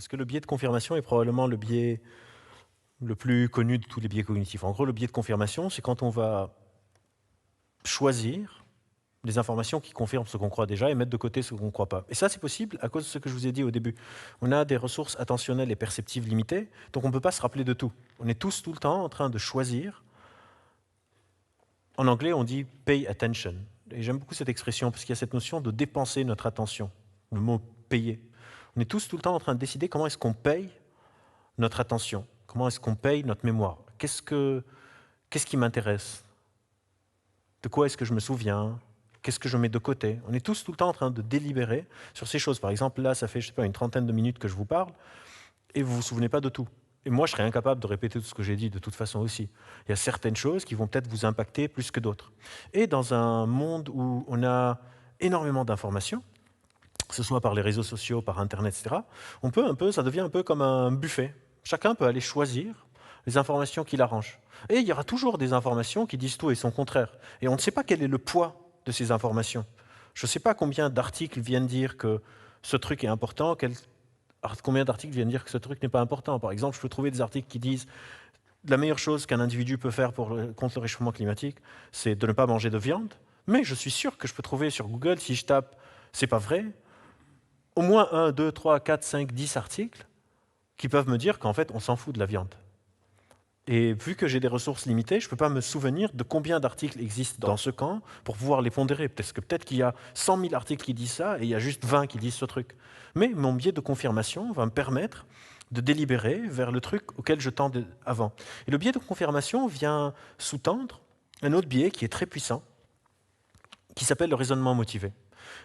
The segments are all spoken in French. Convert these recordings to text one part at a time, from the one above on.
Parce que le biais de confirmation est probablement le biais le plus connu de tous les biais cognitifs. En gros, le biais de confirmation, c'est quand on va choisir des informations qui confirment ce qu'on croit déjà et mettre de côté ce qu'on ne croit pas. Et ça, c'est possible à cause de ce que je vous ai dit au début. On a des ressources attentionnelles et perceptives limitées, donc on ne peut pas se rappeler de tout. On est tous tout le temps en train de choisir. En anglais, on dit pay attention. Et j'aime beaucoup cette expression parce qu'il y a cette notion de dépenser notre attention, le mot payer. On est tous tout le temps en train de décider comment est-ce qu'on paye notre attention, comment est-ce qu'on paye notre mémoire. Qu'est-ce qui m'intéresse? De quoi est-ce que je me souviens? Qu'est-ce que je mets de côté? On est tous tout le temps en train de délibérer sur ces choses. Par exemple, là, ça fait, je sais pas, une trentaine de minutes que je vous parle et vous ne vous souvenez pas de tout. Et moi, je serais incapable de répéter tout ce que j'ai dit de toute façon aussi. Il y a certaines choses qui vont peut-être vous impacter plus que d'autres. Et dans un monde où on a énormément d'informations, que ce soit par les réseaux sociaux, par Internet, etc., ça devient un peu comme un buffet. Chacun peut aller choisir les informations qui l'arrangent. Et il y aura toujours des informations qui disent tout et son contraire. Et on ne sait pas quel est le poids de ces informations. Je ne sais pas combien d'articles viennent dire que ce truc est important, combien d'articles viennent dire que ce truc n'est pas important. Par exemple, je peux trouver des articles qui disent la meilleure chose qu'un individu peut faire contre le réchauffement climatique, c'est de ne pas manger de viande. Mais je suis sûr que je peux trouver sur Google, si je tape « c'est pas vrai », au moins 1, 2, 3, 4, 5, 10 articles qui peuvent me dire qu'en fait, on s'en fout de la viande. Et vu que j'ai des ressources limitées, je ne peux pas me souvenir de combien d'articles existent dans ce camp pour pouvoir les pondérer. Peut-être qu'il y a 100 000 articles qui disent ça et il y a juste 20 qui disent ce truc. Mais mon biais de confirmation va me permettre de délibérer vers le truc auquel je tendais avant. Et le biais de confirmation vient sous-tendre un autre biais qui est très puissant, qui s'appelle le raisonnement motivé.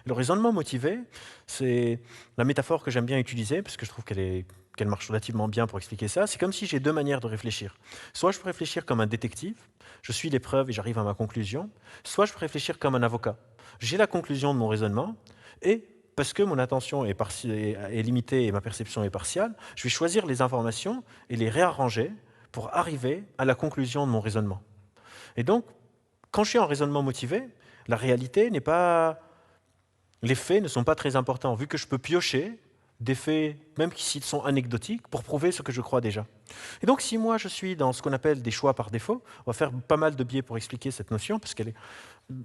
Le raisonnement motivé, c'est la métaphore que j'aime bien utiliser, parce que je trouve qu'elle marche relativement bien pour expliquer ça. C'est comme si j'ai deux manières de réfléchir. Soit je peux réfléchir comme un détective, je suis les preuves et j'arrive à ma conclusion. Soit je peux réfléchir comme un avocat. J'ai la conclusion de mon raisonnement, et parce que mon attention est limitée et ma perception est partiale, je vais choisir les informations et les réarranger pour arriver à la conclusion de mon raisonnement. Et donc, quand je suis en raisonnement motivé, la réalité n'est pas... Les faits ne sont pas très importants, vu que je peux piocher des faits, même s'ils sont anecdotiques, pour prouver ce que je crois déjà. Et donc, si moi je suis dans ce qu'on appelle des choix par défaut, on va faire pas mal de biais pour expliquer cette notion, parce que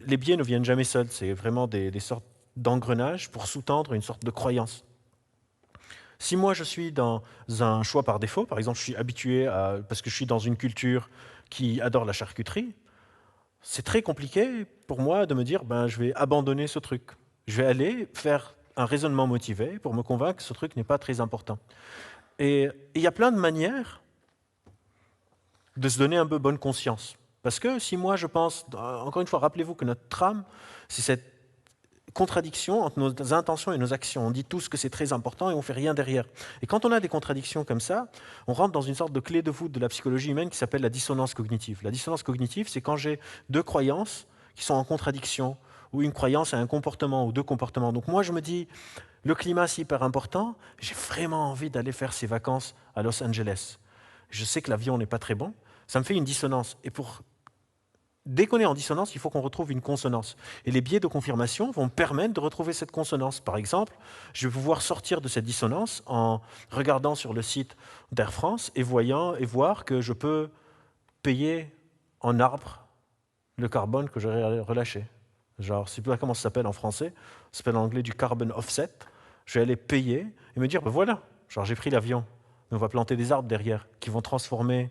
les biais ne viennent jamais seuls, c'est vraiment des sortes d'engrenages pour sous-tendre une sorte de croyance. Si moi je suis dans un choix par défaut, par exemple je suis habitué parce que je suis dans une culture qui adore la charcuterie, c'est très compliqué pour moi de me dire je vais abandonner ce truc. Je vais aller faire un raisonnement motivé pour me convaincre que ce truc n'est pas très important. Et il y a plein de manières de se donner un peu bonne conscience. Parce que si moi je pense, encore une fois, rappelez-vous que notre trame, c'est cette contradiction entre nos intentions et nos actions. On dit tous que c'est très important et on ne fait rien derrière. Et quand on a des contradictions comme ça, on rentre dans une sorte de clé de voûte de la psychologie humaine qui s'appelle la dissonance cognitive. La dissonance cognitive, c'est quand j'ai deux croyances qui sont en contradiction, ou une croyance à un comportement, ou deux comportements. Donc moi, je me dis, le climat, c'est hyper important, j'ai vraiment envie d'aller faire ces vacances à Los Angeles. Je sais que l'avion n'est pas très bon, ça me fait une dissonance. Et dès qu'on est en dissonance, il faut qu'on retrouve une consonance. Et les biais de confirmation vont me permettre de retrouver cette consonance. Par exemple, je vais pouvoir sortir de cette dissonance en regardant sur le site d'Air France et voir que je peux payer en arbre le carbone que j'aurais relâché. Genre, je ne sais pas comment ça s'appelle en français, ça s'appelle en anglais du carbon offset. Je vais aller payer et me dire, voilà, genre j'ai pris l'avion, mais on va planter des arbres derrière qui vont transformer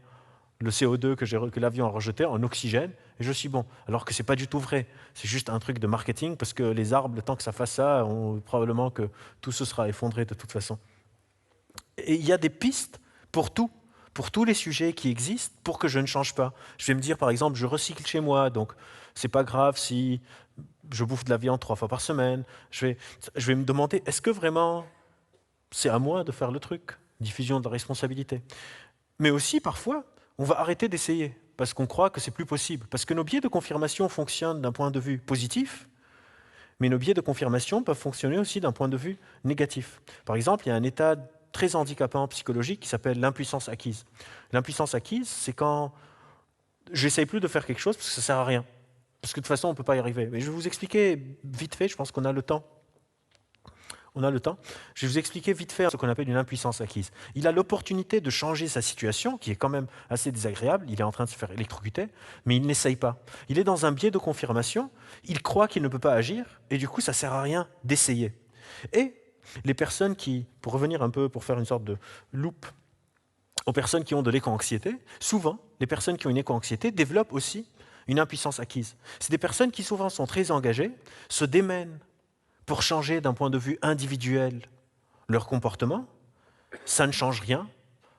le CO2 que l'avion a rejeté en oxygène, et je suis bon. Alors que ce n'est pas du tout vrai. C'est juste un truc de marketing, parce que les arbres, le temps que ça fasse ça, probablement que tout se sera effondré de toute façon. Et il y a des pistes pour tout, pour tous les sujets qui existent, pour que je ne change pas. Je vais me dire, par exemple, je recycle chez moi, donc c'est pas grave si je bouffe de la viande 3 fois par semaine. Je vais me demander, est-ce que vraiment c'est à moi de faire le truc? Diffusion de la responsabilité. Mais aussi, parfois, on va arrêter d'essayer, parce qu'on croit que c'est plus possible. Parce que nos biais de confirmation fonctionnent d'un point de vue positif, mais nos biais de confirmation peuvent fonctionner aussi d'un point de vue négatif. Par exemple, il y a un état très handicapant psychologique qui s'appelle l'impuissance acquise. L'impuissance acquise, c'est quand j'essaye plus de faire quelque chose parce que ça ne sert à rien. Parce que de toute façon, on ne peut pas y arriver. Mais je vais vous expliquer vite fait, je pense qu'on a le temps. On a le temps. Je vais vous expliquer vite fait ce qu'on appelle une impuissance acquise. Il a l'opportunité de changer sa situation, qui est quand même assez désagréable. Il est en train de se faire électrocuter, mais il n'essaye pas. Il est dans un biais de confirmation. Il croit qu'il ne peut pas agir, et du coup, ça ne sert à rien d'essayer. Et les personnes qui, pour revenir un peu, pour faire une sorte de loupe aux personnes qui ont de l'éco-anxiété, souvent, les personnes qui ont une éco-anxiété développent aussi une impuissance acquise. C'est des personnes qui souvent sont très engagées, se démènent pour changer d'un point de vue individuel leur comportement, ça ne change rien,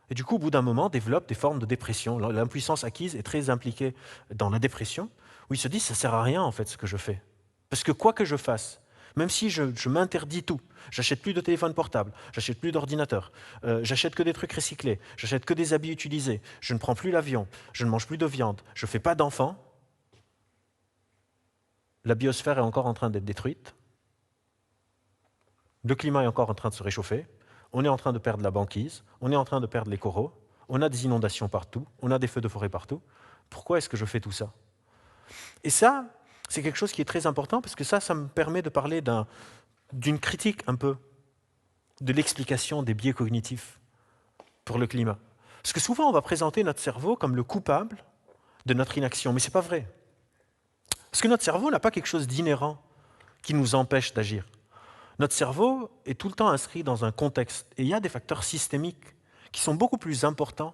et du coup, au bout d'un moment, développent des formes de dépression. L'impuissance acquise est très impliquée dans la dépression, où ils se disent, ça ne sert à rien en fait ce que je fais. Parce que quoi que je fasse, même si je m'interdis tout, j'achète plus de téléphone portable, j'achète plus d'ordinateur, j'achète que des trucs recyclés, j'achète que des habits utilisés, je ne prends plus l'avion, je ne mange plus de viande, je ne fais pas d'enfants, la biosphère est encore en train d'être détruite, le climat est encore en train de se réchauffer, on est en train de perdre la banquise, on est en train de perdre les coraux, on a des inondations partout, on a des feux de forêt partout. Pourquoi est-ce que je fais tout ça? Et ça, c'est quelque chose qui est très important parce que ça me permet de parler d'une critique un peu de l'explication des biais cognitifs pour le climat. Parce que souvent, on va présenter notre cerveau comme le coupable de notre inaction, mais ce n'est pas vrai. Parce que notre cerveau n'a pas quelque chose d'inhérent qui nous empêche d'agir. Notre cerveau est tout le temps inscrit dans un contexte et il y a des facteurs systémiques qui sont beaucoup plus importants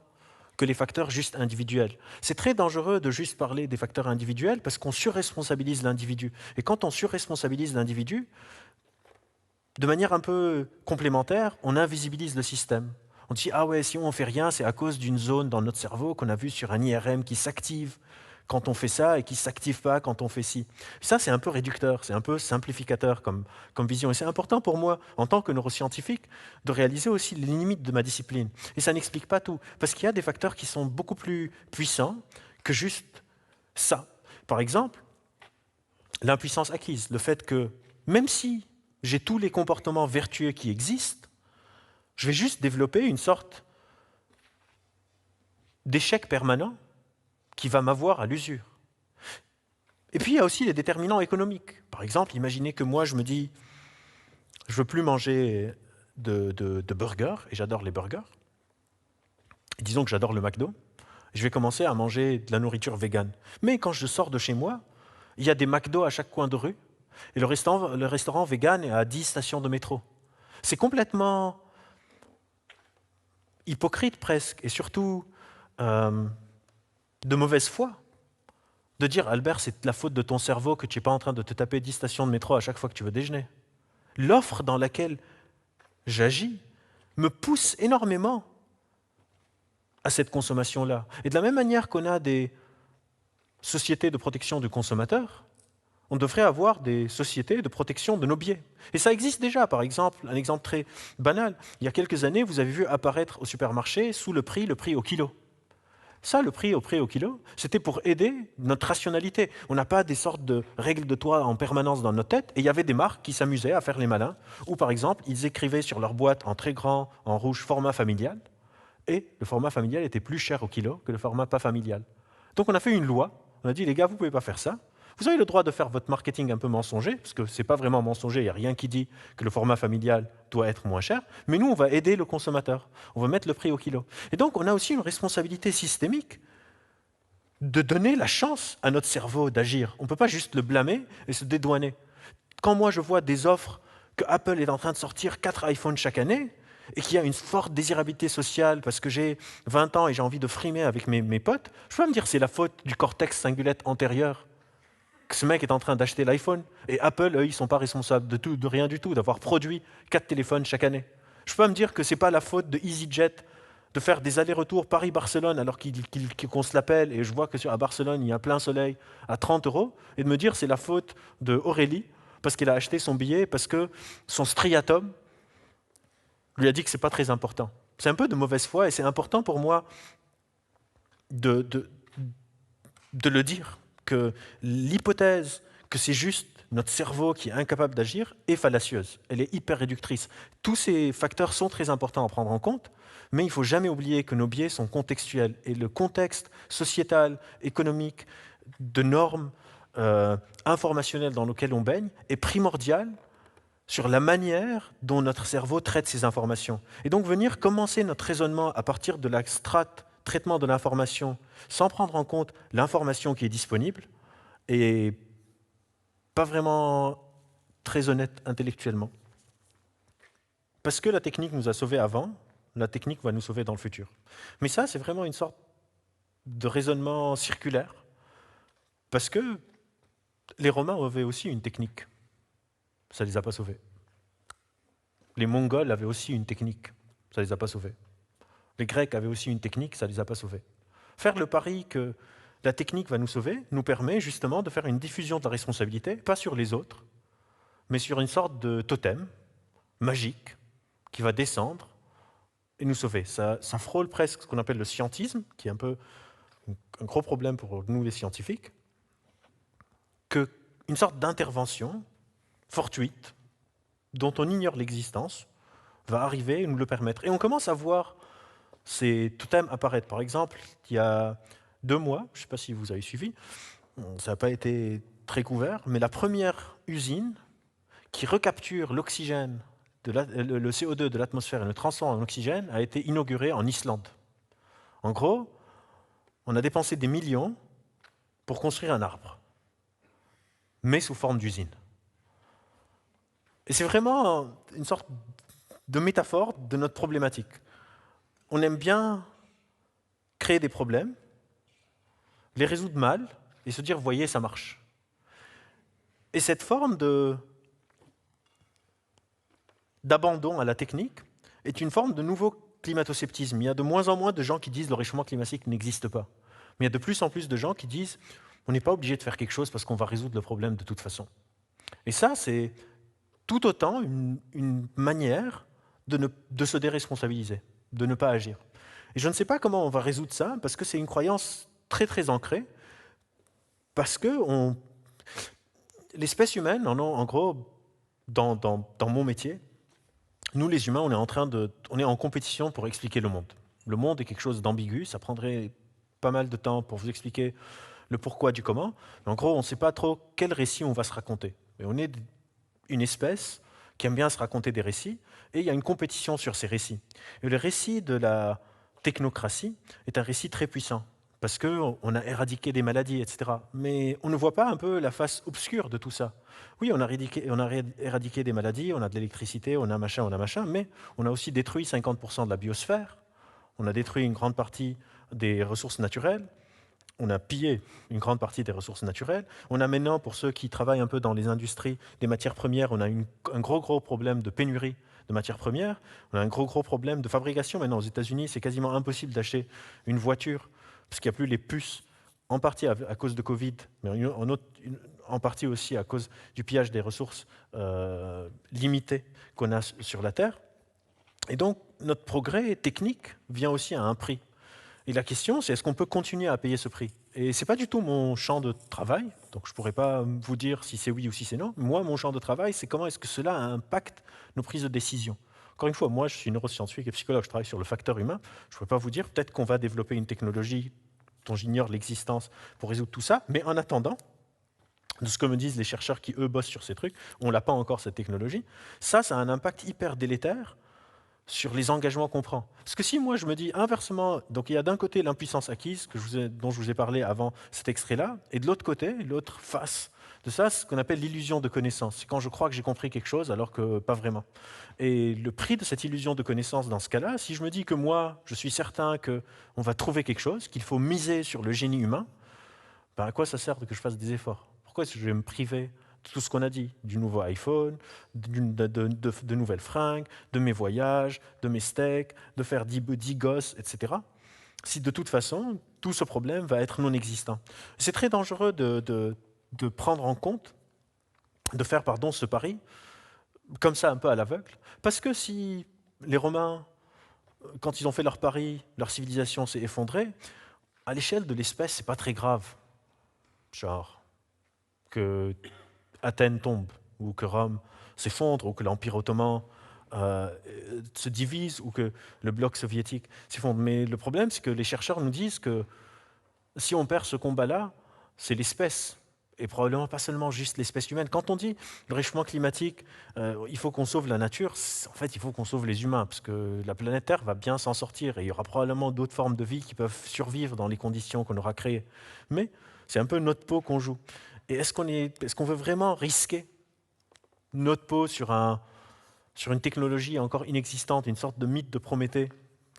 que les facteurs juste individuels. C'est très dangereux de juste parler des facteurs individuels parce qu'on surresponsabilise l'individu. Et quand on surresponsabilise l'individu, de manière un peu complémentaire, on invisibilise le système. On dit « Ah ouais, si on ne fait rien, c'est à cause d'une zone dans notre cerveau qu'on a vue sur un IRM qui s'active quand on fait ça et qui ne s'active pas quand on fait ci. » Ça, c'est un peu réducteur, c'est un peu simplificateur comme vision. Et c'est important pour moi, en tant que neuroscientifique, de réaliser aussi les limites de ma discipline. Et ça n'explique pas tout, parce qu'il y a des facteurs qui sont beaucoup plus puissants que juste ça. Par exemple, l'impuissance acquise, le fait que même si j'ai tous les comportements vertueux qui existent, je vais juste développer une sorte d'échec permanent qui va m'avoir à l'usure. Et puis, il y a aussi les déterminants économiques. Par exemple, imaginez que moi, je me dis, je ne veux plus manger de burgers, et j'adore les burgers. Et disons que j'adore le McDo. Je vais commencer à manger de la nourriture végane. Mais quand je sors de chez moi, il y a des McDo à chaque coin de rue, et le restaurant vegan est à 10 stations de métro. C'est complètement hypocrite presque, et surtout de mauvaise foi, de dire « Albert, c'est la faute de ton cerveau que tu n'es pas en train de te taper 10 stations de métro à chaque fois que tu veux déjeuner. » L'offre dans laquelle j'agis me pousse énormément à cette consommation-là. Et de la même manière qu'on a des sociétés de protection du consommateur, on devrait avoir des sociétés de protection de nos biais. Et ça existe déjà, par exemple, un exemple très banal. Il y a quelques années, vous avez vu apparaître au supermarché sous le prix au kilo. Ça, le prix au kilo, c'était pour aider notre rationalité. On n'a pas des sortes de règles de toi en permanence dans notre tête. Et il y avait des marques qui s'amusaient à faire les malins, où par exemple, ils écrivaient sur leur boîte en très grand, en rouge, format familial. Et le format familial était plus cher au kilo que le format pas familial. Donc on a fait une loi. On a dit, les gars, vous ne pouvez pas faire ça. Vous avez le droit de faire votre marketing un peu mensonger, parce que ce n'est pas vraiment mensonger, il n'y a rien qui dit que le format familial doit être moins cher, mais nous, on va aider le consommateur, on va mettre le prix au kilo. Et donc, on a aussi une responsabilité systémique de donner la chance à notre cerveau d'agir. On ne peut pas juste le blâmer et se dédouaner. Quand moi, je vois des offres que Apple est en train de sortir 4 iPhones chaque année, et qu'il y a une forte désirabilité sociale parce que j'ai 20 ans et j'ai envie de frimer avec mes potes, je peux pas me dire que c'est la faute du cortex cingulate antérieur que ce mec est en train d'acheter l'iPhone, et Apple, eux, ils ne sont pas responsables de rien du tout, d'avoir produit 4 téléphones chaque année. Je peux pas me dire que ce n'est pas la faute de EasyJet de faire des allers-retours Paris-Barcelone alors qu'on se l'appelle, et je vois qu'à Barcelone, il y a plein soleil à 30 €, et de me dire que c'est la faute d'Aurélie, parce qu'elle a acheté son billet, parce que son striatum lui a dit que ce n'est pas très important. C'est un peu de mauvaise foi, et c'est important pour moi de le dire, que l'hypothèse que c'est juste notre cerveau qui est incapable d'agir est fallacieuse. Elle est hyper réductrice. Tous ces facteurs sont très importants à prendre en compte, mais il ne faut jamais oublier que nos biais sont contextuels. Et le contexte sociétal, économique, de normes informationnelles dans lequel on baigne est primordial sur la manière dont notre cerveau traite ces informations. Et donc venir commencer notre raisonnement à partir de la strate traitement de l'information sans prendre en compte l'information qui est disponible est pas vraiment très honnête intellectuellement. Parce que la technique nous a sauvés avant, la technique va nous sauver dans le futur. Mais ça, c'est vraiment une sorte de raisonnement circulaire, parce que les Romains avaient aussi une technique. Ça ne les a pas sauvés. Les Mongols avaient aussi une technique. Ça ne les a pas sauvés. Les Grecs avaient aussi une technique. Ça ne les a pas sauvés. Faire le pari que la technique va nous sauver nous permet justement de faire une diffusion de la responsabilité, pas sur les autres, mais sur une sorte de totem magique qui va descendre et nous sauver. Ça frôle presque ce qu'on appelle le scientisme, qui est un peu un gros problème pour nous les scientifiques, qu'une sorte d'intervention fortuite, dont on ignore l'existence, va arriver et nous le permettre. Et on commence à voir ces totems apparaître. Par exemple, il y a 2 mois, je ne sais pas si vous avez suivi, ça n'a pas été très couvert, mais la première usine qui recapture l'oxygène, le CO2 de l'atmosphère et le transforme en oxygène a été inaugurée en Islande. En gros, on a dépensé des millions pour construire un arbre, mais sous forme d'usine. Et c'est vraiment une sorte de métaphore de notre problématique. On aime bien créer des problèmes, les résoudre mal et se dire « voyez, ça marche ». Et cette forme d'abandon à la technique est une forme de nouveau climato-sceptisme. Il y a de moins en moins de gens qui disent « le réchauffement climatique n'existe pas ». Mais il y a de plus en plus de gens qui disent « on n'est pas obligé de faire quelque chose parce qu'on va résoudre le problème de toute façon ». Et ça, c'est tout autant une manière de se déresponsabiliser, de ne pas agir. Et je ne sais pas comment on va résoudre ça, parce que c'est une croyance très très ancrée, parce que l'espèce humaine, en gros, dans mon métier, nous les humains, on est en compétition pour expliquer le monde. Le monde est quelque chose d'ambigu, ça prendrait pas mal de temps pour vous expliquer le pourquoi du comment, mais en gros, on ne sait pas trop quel récit on va se raconter. Et on est une espèce qui aime bien se raconter des récits, et il y a une compétition sur ces récits. Et le récit de la technocratie est un récit très puissant, parce qu'on a éradiqué des maladies, etc. Mais on ne voit pas un peu la face obscure de tout ça. Oui, on a éradiqué des maladies, on a de l'électricité, on a machin, mais on a aussi détruit 50% de la biosphère, on a détruit une grande partie des ressources naturelles, on a pillé une grande partie des ressources naturelles. On a maintenant, pour ceux qui travaillent un peu dans les industries des matières premières, on a un gros problème de pénurie de matières premières. On a un gros problème de fabrication. Maintenant, aux États-Unis, c'est quasiment impossible d'acheter une voiture parce qu'il n'y a plus les puces, en partie à cause de Covid, mais en partie aussi à cause du pillage des ressources limitées qu'on a sur la Terre. Et donc, notre progrès technique vient aussi à un prix. Et la question, c'est est-ce qu'on peut continuer à payer ce prix? Et ce n'est pas du tout mon champ de travail, donc je ne pourrais pas vous dire si c'est oui ou si c'est non. Moi, mon champ de travail, c'est comment est-ce que cela impacte nos prises de décision. Encore une fois, moi, je suis neuroscientifique et psychologue, je travaille sur le facteur humain. Je ne peux pas vous dire, peut-être qu'on va développer une technologie dont j'ignore l'existence pour résoudre tout ça, mais en attendant, de ce que me disent les chercheurs qui, eux, bossent sur ces trucs, on n'a pas encore cette technologie, ça a un impact hyper délétère sur les engagements qu'on prend. Parce que si moi je me dis inversement, donc il y a d'un côté l'impuissance acquise dont je vous ai parlé avant cet extrait-là, et de l'autre côté, l'autre face de ça, ce qu'on appelle l'illusion de connaissance. C'est quand je crois que j'ai compris quelque chose alors que pas vraiment. Et le prix de cette illusion de connaissance dans ce cas-là, si je me dis que moi, je suis certain qu'on va trouver quelque chose, qu'il faut miser sur le génie humain, ben à quoi ça sert que je fasse des efforts? Pourquoi est-ce que je vais me priver de tout ce qu'on a dit, du nouveau iPhone, de nouvelles fringues, de mes voyages, de mes steaks, de faire 10 gosses, etc. Si de toute façon, tout ce problème va être non existant. C'est très dangereux de prendre en compte, de faire ce pari, comme ça un peu à l'aveugle, parce que si les Romains, quand ils ont fait leur pari, leur civilisation s'est effondrée, à l'échelle de l'espèce, c'est pas très grave. Genre, que Athènes tombe, ou que Rome s'effondre, ou que l'Empire ottoman se divise, ou que le bloc soviétique s'effondre. Mais le problème, c'est que les chercheurs nous disent que si on perd ce combat-là, c'est l'espèce et probablement pas seulement juste l'espèce humaine. Quand on dit le réchauffement climatique, il faut qu'on sauve la nature, en fait, il faut qu'on sauve les humains, parce que la planète Terre va bien s'en sortir, et il y aura probablement d'autres formes de vie qui peuvent survivre dans les conditions qu'on aura créées. Mais c'est un peu notre peau qu'on joue. Et est-ce qu'on veut vraiment risquer notre peau sur une technologie encore inexistante, une sorte de mythe de Prométhée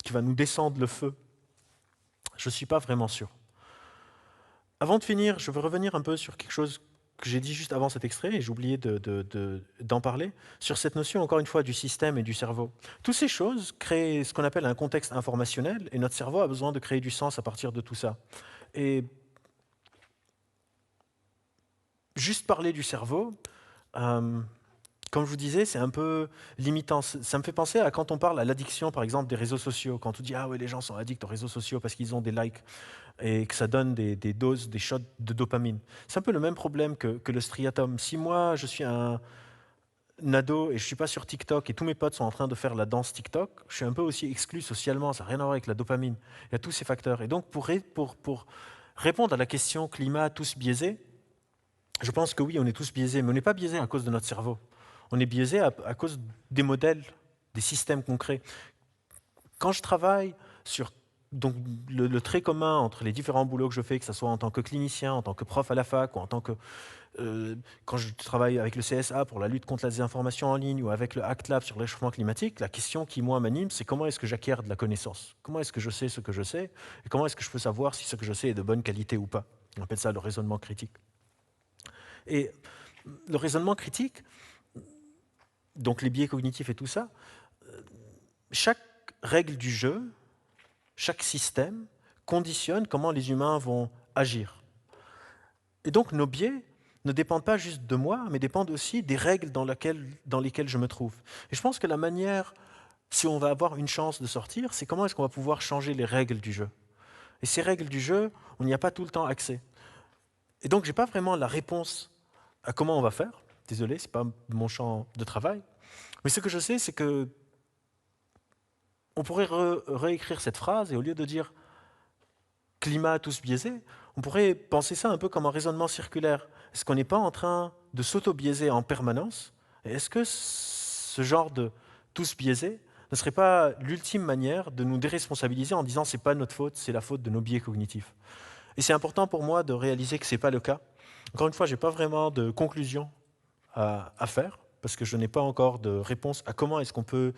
qui va nous descendre le feu? Je ne suis pas vraiment sûr. Avant de finir, je veux revenir un peu sur quelque chose que j'ai dit juste avant cet extrait, et j'ai oublié d'en parler, sur cette notion, encore une fois, du système et du cerveau. Toutes ces choses créent ce qu'on appelle un contexte informationnel, et notre cerveau a besoin de créer du sens à partir de tout ça. Et juste parler du cerveau, comme je vous disais, c'est un peu limitant. Ça me fait penser à quand on parle à l'addiction, par exemple, des réseaux sociaux. Quand on dit « Ah oui, les gens sont addicts aux réseaux sociaux parce qu'ils ont des likes » et que ça donne des doses, des shots de dopamine. C'est un peu le même problème que le striatum. Si moi, je suis un ado et je ne suis pas sur TikTok et tous mes potes sont en train de faire la danse TikTok, je suis un peu aussi exclu socialement. Ça n'a rien à voir avec la dopamine. Il y a tous ces facteurs. Et donc, pour répondre à la question climat tous biaisés, je pense que oui, on est tous biaisés, mais on n'est pas biaisés à cause de notre cerveau. On est biaisés à cause des modèles, des systèmes concrets. Quand je travaille sur donc, le trait commun entre les différents boulots que je fais, que ce soit en tant que clinicien, en tant que prof à la fac, ou en tant que quand je travaille avec le CSA pour la lutte contre la désinformation en ligne, ou avec le Act Lab sur le réchauffement climatique, la question qui, moi, m'anime, c'est comment est-ce que j'acquiers de la connaissance? Comment est-ce que je sais ce que je sais? Et comment est-ce que je peux savoir si ce que je sais est de bonne qualité ou pas? On appelle ça le raisonnement critique. Et le raisonnement critique, donc les biais cognitifs et tout ça, chaque règle du jeu, chaque système conditionne comment les humains vont agir. Et donc nos biais ne dépendent pas juste de moi, mais dépendent aussi des règles dans lesquelles je me trouve. Et je pense que la manière, si on va avoir une chance de sortir, c'est comment est-ce qu'on va pouvoir changer les règles du jeu. Et ces règles du jeu, on n'y a pas tout le temps accès. Et donc je n'ai pas vraiment la réponse à comment on va faire. Désolé, ce n'est pas mon champ de travail. Mais ce que je sais, c'est que on pourrait réécrire cette phrase et au lieu de dire climat tous biaisés, on pourrait penser ça un peu comme un raisonnement circulaire. Est-ce qu'on n'est pas en train de s'auto-biaiser en permanence? Et est-ce que ce genre de tous biaisés ne serait pas l'ultime manière de nous déresponsabiliser en disant c'est pas notre faute, c'est la faute de nos biais cognitifs? Et c'est important pour moi de réaliser que ce n'est pas le cas. Encore une fois, je n'ai pas vraiment de conclusion à faire parce que je n'ai pas encore de réponse à comment est-ce qu'on peut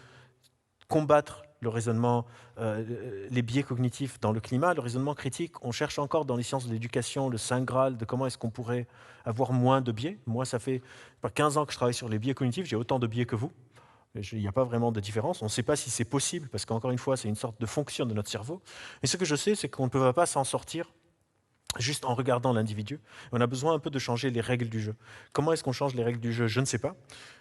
combattre le raisonnement, les biais cognitifs dans le climat. Le raisonnement critique, on cherche encore dans les sciences de l'éducation le saint graal de comment est-ce qu'on pourrait avoir moins de biais. Moi, ça fait 15 ans que je travaille sur les biais cognitifs, j'ai autant de biais que vous. Il n'y a pas vraiment de différence. On ne sait pas si c'est possible, parce qu'encore une fois, c'est une sorte de fonction de notre cerveau. Mais ce que je sais, c'est qu'on ne peut pas s'en sortir juste en regardant l'individu. On a besoin un peu de changer les règles du jeu. Comment est-ce qu'on change les règles du jeu? Je ne sais pas.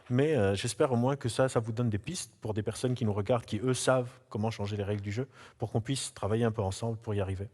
Mais j'espère au moins que ça vous donne des pistes pour des personnes qui nous regardent, qui eux savent comment changer les règles du jeu, pour qu'on puisse travailler un peu ensemble pour y arriver.